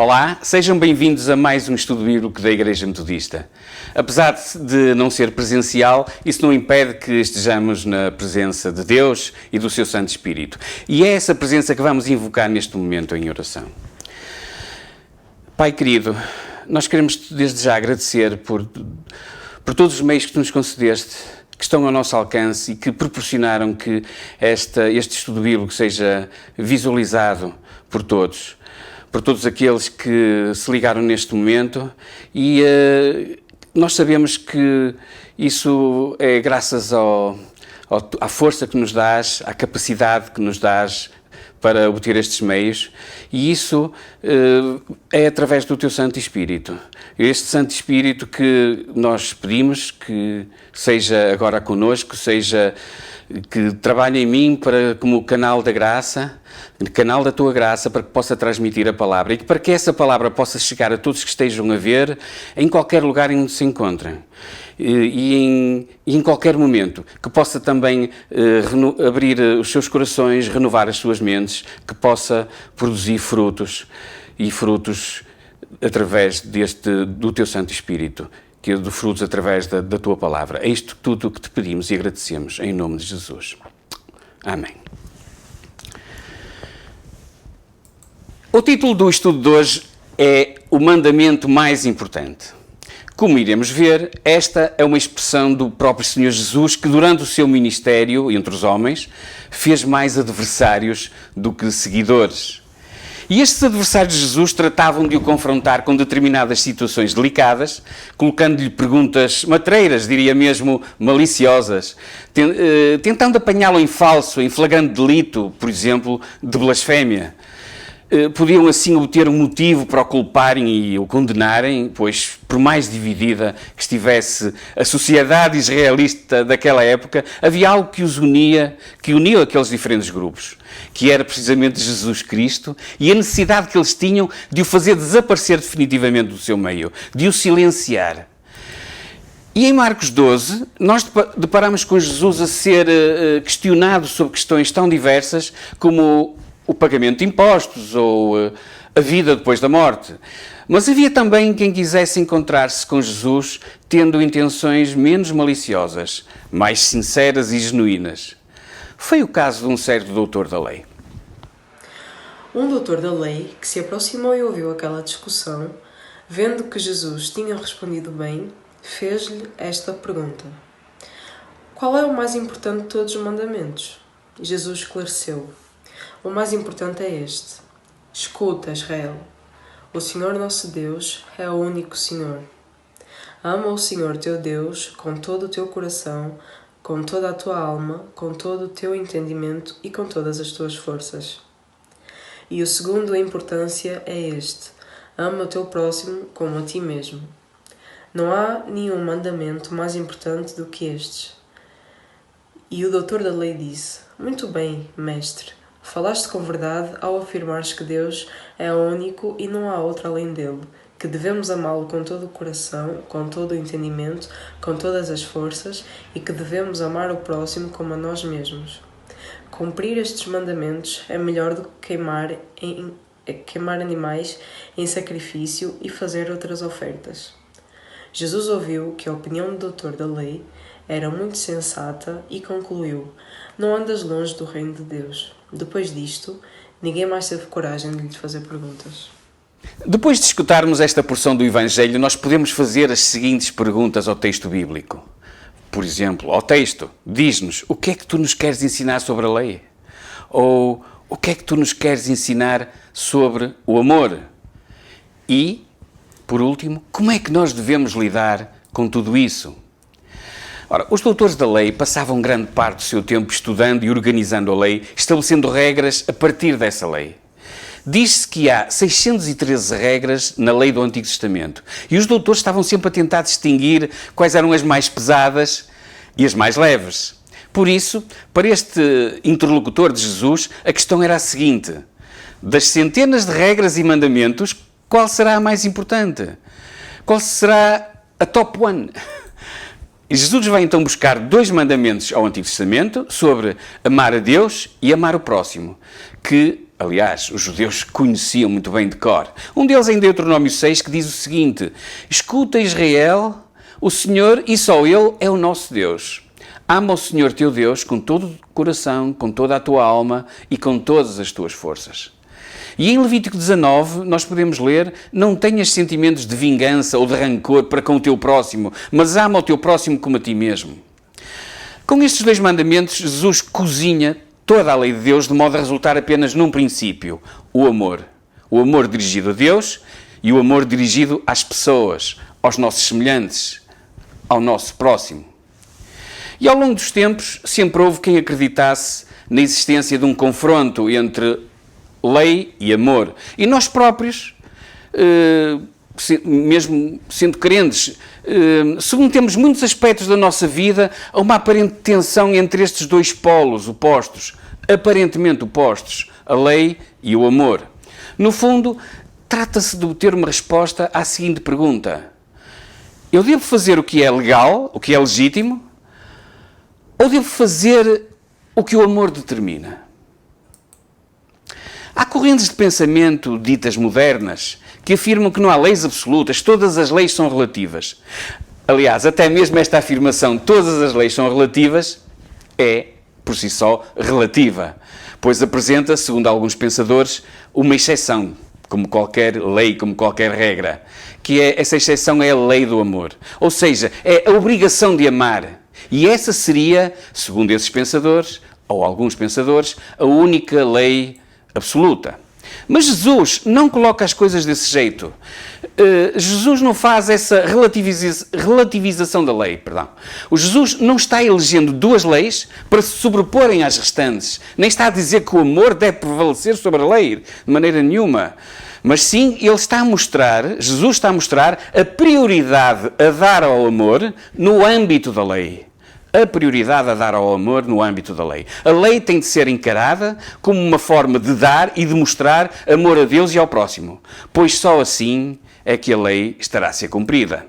Olá, sejam bem-vindos a mais um estudo bíblico da Igreja Metodista. Apesar de não ser presencial, isso não impede que estejamos na presença de Deus e do seu Santo Espírito. E é essa presença que vamos invocar neste momento em oração. Pai querido, nós queremos desde já agradecer por todos os meios que tu nos concedeste, que estão ao nosso alcance e que proporcionaram que este estudo bíblico seja visualizado por todos aqueles que se ligaram neste momento e nós sabemos que isso é graças à força que nos dás, à capacidade que nos dás para obter estes meios, e isso é através do teu Santo Espírito. Este Santo Espírito que nós pedimos que seja agora connosco, que trabalhe em mim como canal da graça, canal da tua graça, para que possa transmitir a palavra e para que essa palavra possa chegar a todos que estejam a ver, em qualquer lugar em onde se encontrem. E em qualquer momento, que possa também abrir os seus corações, renovar as suas mentes, que possa produzir frutos através do teu Santo Espírito, que de frutos através da tua palavra. É isto tudo o que te pedimos e agradecemos, em nome de Jesus. Amém. O título do estudo de hoje é o mandamento mais importante. Como iremos ver, esta é uma expressão do próprio Senhor Jesus que, durante o seu ministério entre os homens, fez mais adversários do que seguidores. E estes adversários de Jesus tratavam de o confrontar com determinadas situações delicadas, colocando-lhe perguntas matreiras, diria mesmo maliciosas, tentando apanhá-lo em falso, em flagrante delito, por exemplo, de blasfémia. Podiam assim obter um motivo para o culparem e o condenarem, pois, por mais dividida que estivesse a sociedade israelita daquela época, havia algo que uniu aqueles diferentes grupos, que era precisamente Jesus Cristo e a necessidade que eles tinham de o fazer desaparecer definitivamente do seu meio, de o silenciar. E em Marcos 12, nós deparamos com Jesus a ser questionado sobre questões tão diversas como o pagamento de impostos ou a vida depois da morte. Mas havia também quem quisesse encontrar-se com Jesus tendo intenções menos maliciosas, mais sinceras e genuínas. Foi o caso de um certo doutor da lei. Um doutor da lei que se aproximou e ouviu aquela discussão, vendo que Jesus tinha respondido bem, fez-lhe esta pergunta: qual é o mais importante de todos os mandamentos? Jesus esclareceu: o mais importante é este: escuta, Israel. O Senhor nosso Deus é o único Senhor. Ama o Senhor teu Deus com todo o teu coração, com toda a tua alma, com todo o teu entendimento e com todas as tuas forças. E o segundo em importância é este: ama o teu próximo como a ti mesmo. Não há nenhum mandamento mais importante do que estes. E o doutor da lei disse: muito bem, mestre. Falaste com verdade ao afirmares que Deus é o único e não há outro além dele, que devemos amá-lo com todo o coração, com todo o entendimento, com todas as forças e que devemos amar o próximo como a nós mesmos. Cumprir estes mandamentos é melhor do que queimar animais em sacrifício e fazer outras ofertas. Jesus ouviu que a opinião do doutor da lei era muito sensata e concluiu: não andas longe do reino de Deus. Depois disto, ninguém mais teve coragem de lhe fazer perguntas. Depois de escutarmos esta porção do Evangelho, nós podemos fazer as seguintes perguntas ao texto bíblico. Por exemplo, ao texto, diz-nos: o que é que tu nos queres ensinar sobre a lei? Ou o que é que tu nos queres ensinar sobre o amor? E, por último, como é que nós devemos lidar com tudo isso? Ora, os doutores da lei passavam grande parte do seu tempo estudando e organizando a lei, estabelecendo regras a partir dessa lei. Diz-se que há 613 regras na lei do Antigo Testamento e os doutores estavam sempre a tentar distinguir quais eram as mais pesadas e as mais leves. Por isso, para este interlocutor de Jesus, a questão era a seguinte: das centenas de regras e mandamentos, qual será a mais importante? Qual será a top one? E Jesus vai então buscar 2 mandamentos ao Antigo Testamento sobre amar a Deus e amar o próximo, que Aliás, os judeus conheciam muito bem de cor. Um deles em Deuteronômio 6 que diz o seguinte: escuta, Israel, o Senhor e só Ele é o nosso Deus. Ama o Senhor teu Deus com todo o coração, com toda a tua alma e com todas as tuas forças. E em Levítico 19 nós podemos ler: não tenhas sentimentos de vingança ou de rancor para com o teu próximo, mas ama o teu próximo como a ti mesmo. Com estes dois mandamentos, Jesus cozinha toda a lei de Deus de modo a resultar apenas num princípio: o amor. O amor dirigido a Deus e o amor dirigido às pessoas, aos nossos semelhantes, ao nosso próximo. E ao longo dos tempos, sempre houve quem acreditasse na existência de um confronto entre lei e amor. E nós próprios, mesmo sendo crentes, submetemos muitos aspectos da nossa vida a uma aparente tensão entre estes dois polos opostos, aparentemente opostos, a lei e o amor. No fundo, trata-se de obter uma resposta à seguinte pergunta: eu devo fazer o que é legal, o que é legítimo, ou devo fazer o que o amor determina? Há correntes de pensamento ditas modernas que afirmam que não há leis absolutas, todas as leis são relativas. Aliás, até mesmo esta afirmação, todas as leis são relativas, é, por si só, relativa, pois apresenta, segundo alguns pensadores, uma exceção, como qualquer lei, como qualquer regra, que essa exceção é a lei do amor. Ou seja, é a obrigação de amar. E essa seria, segundo esses pensadores, ou alguns pensadores, a única lei absoluta. Mas Jesus não coloca as coisas desse jeito. Jesus não faz essa relativização da lei, perdão. O Jesus não está elegendo duas leis para se sobreporem às restantes. Nem está a dizer que o amor deve prevalecer sobre a lei, de maneira nenhuma. Mas sim, Jesus está a mostrar a prioridade a dar ao amor no âmbito da lei. A prioridade a dar ao amor no âmbito da lei. A lei tem de ser encarada como uma forma de dar e de mostrar amor a Deus e ao próximo, pois só assim é que a lei estará a ser cumprida.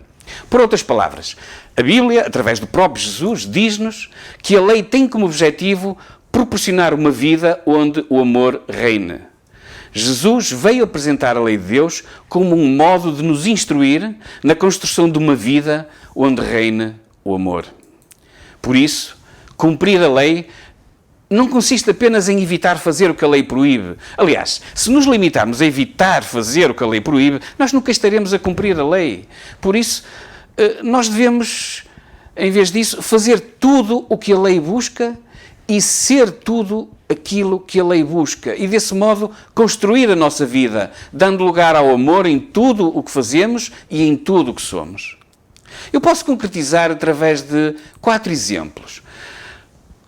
Por outras palavras, a Bíblia, através do próprio Jesus, diz-nos que a lei tem como objetivo proporcionar uma vida onde o amor reine. Jesus veio apresentar a lei de Deus como um modo de nos instruir na construção de uma vida onde reine o amor. Por isso, cumprir a lei não consiste apenas em evitar fazer o que a lei proíbe. Aliás, se nos limitarmos a evitar fazer o que a lei proíbe, nós nunca estaremos a cumprir a lei. Por isso, nós devemos, em vez disso, fazer tudo o que a lei busca e ser tudo aquilo que a lei busca. E, desse modo, construir a nossa vida, dando lugar ao amor em tudo o que fazemos e em tudo o que somos. Eu posso concretizar através de 4 exemplos.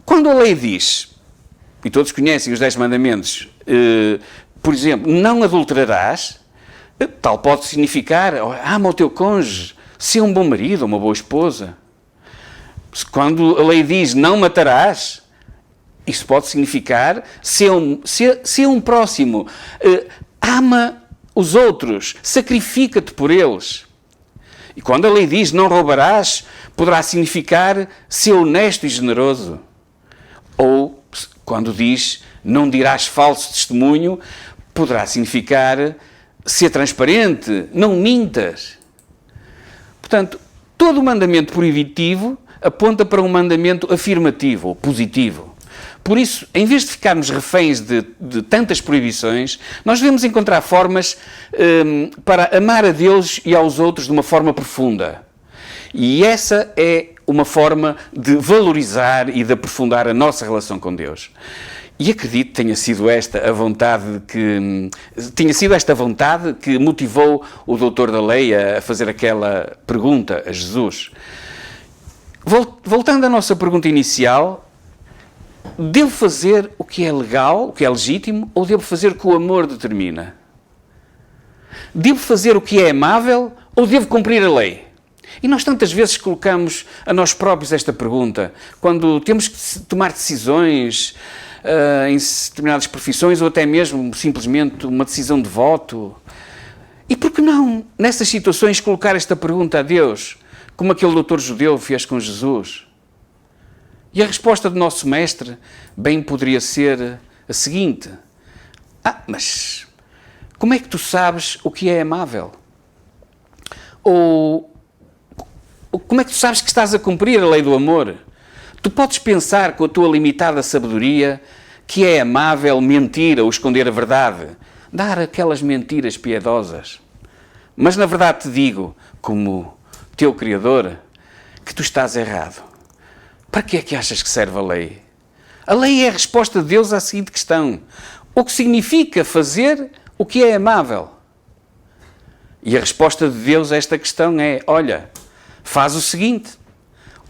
Quando a lei diz, e todos conhecem os 10 mandamentos, por exemplo, não adulterarás, tal pode significar: ama o teu cônjuge, ser um bom marido ou uma boa esposa. Quando a lei diz não matarás, isso pode significar ser um próximo, ama os outros, sacrifica-te por eles. E quando a lei diz não roubarás, poderá significar ser honesto e generoso. Ou, quando diz não dirás falso testemunho, poderá significar ser transparente, não mintas. Portanto, todo mandamento proibitivo aponta para um mandamento afirmativo ou positivo. Por isso, em vez de ficarmos reféns de tantas proibições, nós devemos encontrar formas para amar a Deus e aos outros de uma forma profunda. E essa é uma forma de valorizar e de aprofundar a nossa relação com Deus. E acredito que tenha sido esta a vontade que motivou o doutor da lei a fazer aquela pergunta a Jesus. Voltando à nossa pergunta inicial, devo fazer o que é legal, o que é legítimo, ou devo fazer o que o amor determina? Devo fazer o que é amável, ou devo cumprir a lei? E nós tantas vezes colocamos a nós próprios esta pergunta, quando temos que tomar decisões em determinadas profissões, ou até mesmo simplesmente uma decisão de voto. E por que não, nessas situações, colocar esta pergunta a Deus, como aquele doutor judeu fez com Jesus? E a resposta do nosso mestre bem poderia ser a seguinte: Mas como é que tu sabes o que é amável? Ou como é que tu sabes que estás a cumprir a lei do amor? Tu podes pensar com a tua limitada sabedoria que é amável mentir ou esconder a verdade, dar aquelas mentiras piedosas. Mas na verdade te digo, como teu Criador, que tu estás errado. Para que é que achas que serve a lei? A lei é a resposta de Deus à seguinte questão: o que significa fazer o que é amável? E a resposta de Deus a esta questão é: olha, faz o seguinte,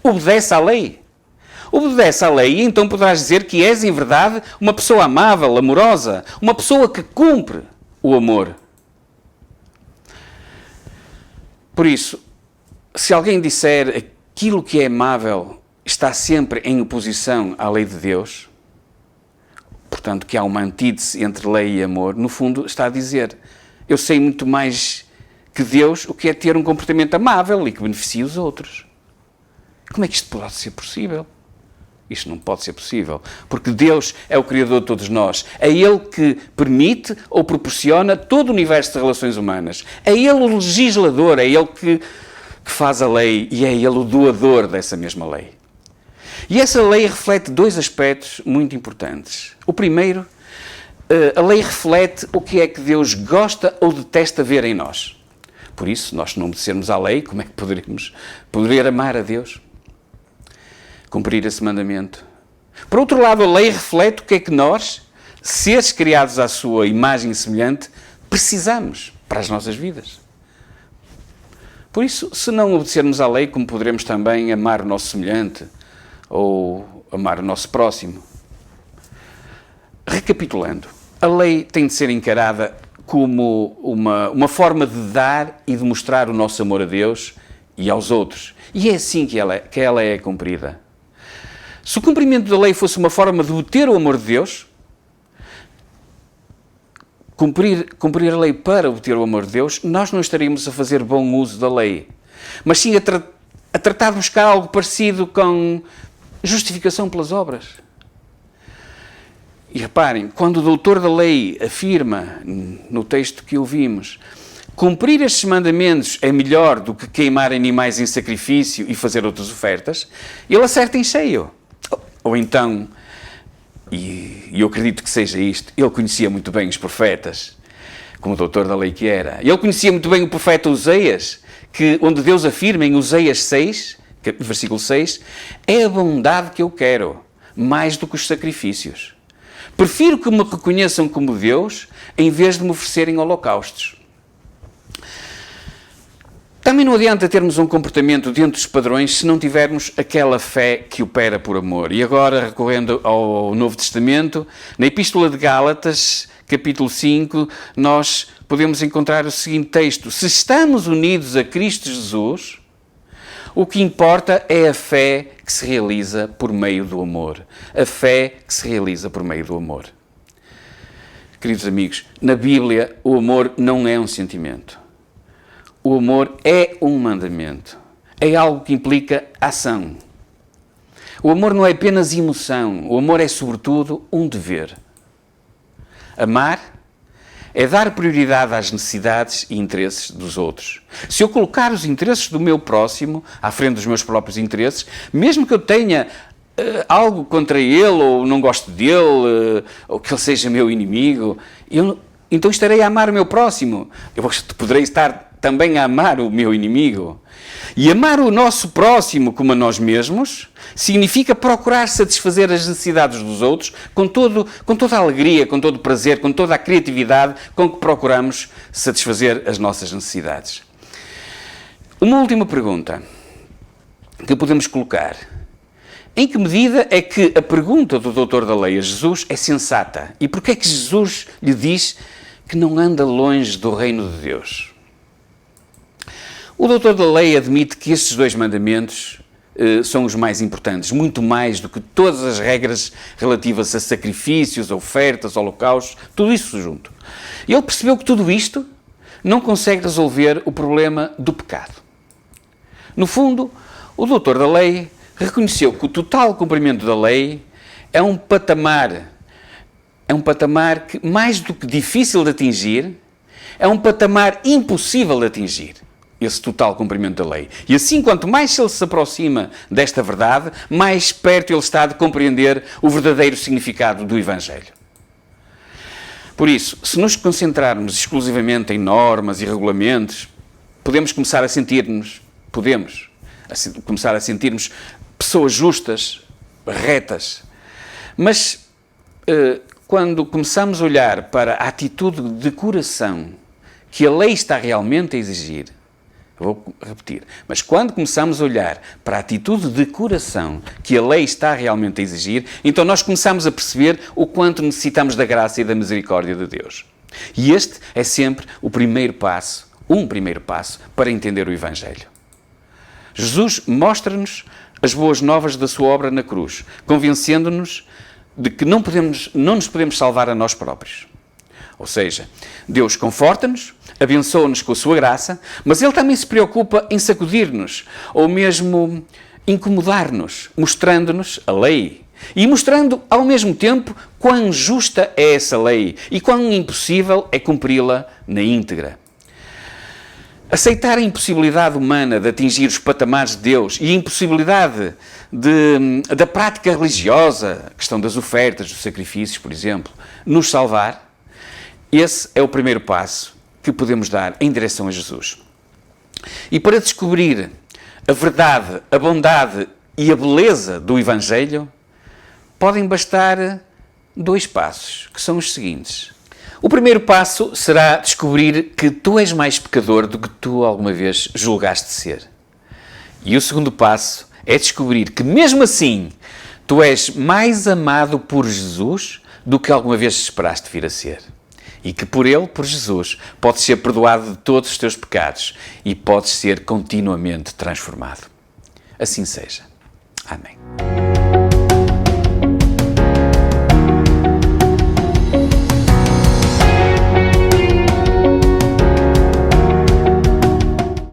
obedece à lei. Obedece à lei e então poderás dizer que és, em verdade, uma pessoa amável, amorosa, uma pessoa que cumpre o amor. Por isso, se alguém disser aquilo que é amável está sempre em oposição à lei de Deus, portanto que há uma antítese entre lei e amor, no fundo está a dizer: eu sei muito mais que Deus o que é ter um comportamento amável e que beneficie os outros. Como é que isto pode ser possível? Isto não pode ser possível, porque Deus é o Criador de todos nós. É Ele que permite ou proporciona todo o universo de relações humanas. É Ele o legislador, é Ele que faz a lei e é Ele o doador dessa mesma lei. E essa lei reflete dois aspectos muito importantes. O primeiro, a lei reflete o que é que Deus gosta ou detesta ver em nós. Por isso, nós se não obedecermos à lei, como é que poder amar a Deus? Cumprir esse mandamento. Por outro lado, a lei reflete o que é que nós, seres criados à sua imagem e semelhante, precisamos para as nossas vidas. Por isso, se não obedecermos à lei, como poderemos também amar o nosso semelhante ou amar o nosso próximo? Recapitulando, a lei tem de ser encarada como uma forma de dar e de mostrar o nosso amor a Deus e aos outros. E é assim que ela é cumprida. Se o cumprimento da lei fosse uma forma de obter o amor de Deus, cumprir a lei para obter o amor de Deus, nós não estaríamos a fazer bom uso da lei, mas sim a tratar de buscar algo parecido com justificação pelas obras. E reparem, quando o doutor da lei afirma, no texto que ouvimos, cumprir estes mandamentos é melhor do que queimar animais em sacrifício e fazer outras ofertas, ele acerta em cheio. Ou então, e eu acredito que seja isto, ele conhecia muito bem os profetas, como o doutor da lei que era. Ele conhecia muito bem o profeta Oseias, onde Deus afirma em Oseias 6, versículo 6, é a bondade que eu quero, mais do que os sacrifícios. Prefiro que me reconheçam como Deus, em vez de me oferecerem holocaustos. Também não adianta termos um comportamento dentro dos padrões se não tivermos aquela fé que opera por amor. E agora, recorrendo ao Novo Testamento, na Epístola de Gálatas, capítulo 5, nós podemos encontrar o seguinte texto: se estamos unidos a Cristo Jesus, o que importa é a fé que se realiza por meio do amor. A fé que se realiza por meio do amor. Queridos amigos, na Bíblia o amor não é um sentimento. O amor é um mandamento. É algo que implica ação. O amor não é apenas emoção. O amor é, sobretudo, um dever. Amar é dar prioridade às necessidades e interesses dos outros. Se eu colocar os interesses do meu próximo à frente dos meus próprios interesses, mesmo que eu tenha algo contra ele, ou não gosto dele, ou que ele seja meu inimigo, então estarei a amar o meu próximo. Eu poderei estar também a amar o meu inimigo. E amar o nosso próximo como a nós mesmos significa procurar satisfazer as necessidades dos outros com toda a alegria, com todo o prazer, com toda a criatividade com que procuramos satisfazer as nossas necessidades. Uma última pergunta que podemos colocar: em que medida é que a pergunta do doutor da lei a Jesus é sensata? E porquê é que Jesus lhe diz que não anda longe do reino de Deus? O doutor da lei admite que estes dois mandamentos são os mais importantes, muito mais do que todas as regras relativas a sacrifícios, ofertas, holocaustos, tudo isso junto. Ele percebeu que tudo isto não consegue resolver o problema do pecado. No fundo, o doutor da lei reconheceu que o total cumprimento da lei é um patamar é um patamar que, mais do que difícil de atingir, é um patamar impossível de atingir, esse total cumprimento da lei. E assim, quanto mais ele se aproxima desta verdade, mais perto ele está de compreender o verdadeiro significado do Evangelho. Por isso, se nos concentrarmos exclusivamente em normas e regulamentos, podemos começar a sentir-nos pessoas justas, retas. Mas quando começamos a olhar para a atitude de coração que a lei está realmente a exigir, vou repetir, mas quando começamos a olhar para a atitude de coração que a lei está realmente a exigir, então nós começamos a perceber o quanto necessitamos da graça e da misericórdia de Deus. E este é sempre o primeiro passo, para entender o Evangelho. Jesus mostra-nos as boas novas da sua obra na cruz, convencendo-nos de que não nos podemos salvar a nós próprios. Ou seja, Deus conforta-nos, abençoa-nos com a sua graça, mas Ele também se preocupa em sacudir-nos, ou mesmo incomodar-nos, mostrando-nos a lei. E mostrando, ao mesmo tempo, quão justa é essa lei e quão impossível é cumpri-la na íntegra. Aceitar a impossibilidade humana de atingir os patamares de Deus e a impossibilidade da prática religiosa, a questão das ofertas, dos sacrifícios, por exemplo, nos salvar, esse é o primeiro passo que podemos dar em direção a Jesus. E para descobrir a verdade, a bondade e a beleza do Evangelho, podem bastar 2 passos, que são os seguintes. O primeiro passo será descobrir que tu és mais pecador do que tu alguma vez julgaste ser. E o segundo passo é descobrir que, mesmo assim, tu és mais amado por Jesus do que alguma vez esperaste vir a ser. E que por Ele, por Jesus, podes ser perdoado de todos os teus pecados e podes ser continuamente transformado. Assim seja. Amém.